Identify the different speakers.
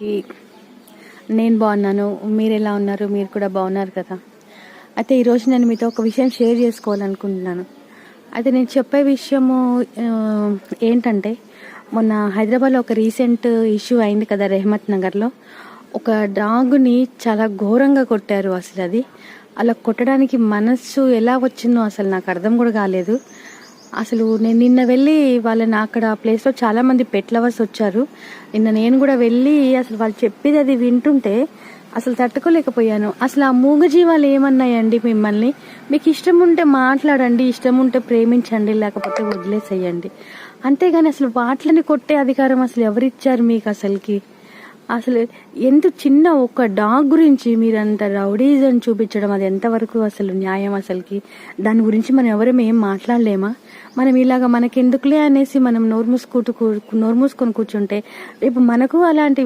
Speaker 1: ఈ నేను బాగున్నాను. మీరు ఎలా ఉన్నారు? మీరు కూడా బాగున్నారు కదా? అయితే ఈరోజు నేను మీతో ఒక విషయం షేర్ చేసుకోవాలనుకుంటున్నాను. అయితే నేను చెప్పే విషయము ఏంటంటే, మొన్న హైదరాబాద్లో ఒక రీసెంట్ ఇష్యూ అయింది కదా, రెహమత్ నగర్లో. ఒక డాగ్ని చాలా ఘోరంగా కొట్టారు. అసలు అది అలా కొట్టడానికి మనస్సు ఎలా వచ్చిందో అసలు నాకు అర్థం కూడా కాలేదు. అసలు నేను నిన్న వెళ్ళి వాళ్ళని అక్కడ ప్లేస్లో చాలామంది పెట్ లవర్స్ వచ్చారు. నిన్న నేను కూడా వెళ్ళి అసలు వాళ్ళు చెప్పేది అది వింటుంటే అసలు తట్టుకోలేకపోయాను. అసలు ఆ మూగజీవాలు ఏమన్నాయండి మిమ్మల్ని? మీకు ఇష్టం ఉంటే మాట్లాడండి, ఇష్టం ఉంటే ప్రేమించండి, లేకపోతే వదిలేసేయండి. అంతేగాని అసలు వాటిని కొట్టే అధికారం అసలు ఎవరిచ్చారు మీకు? అసలు చిన్న ఒక డాగ్ గురించి మీరంత రౌడీజం చూపించడం అది ఎంతవరకు అసలు న్యాయం? దాని గురించి మనం ఎవరం ఏం మాట్లాడలేమా? మనం ఇలాగా మనకెందుకులే అనేసి మనం నోరు మూసుకొని కూర్చుంటే రేపు మనకు అలాంటి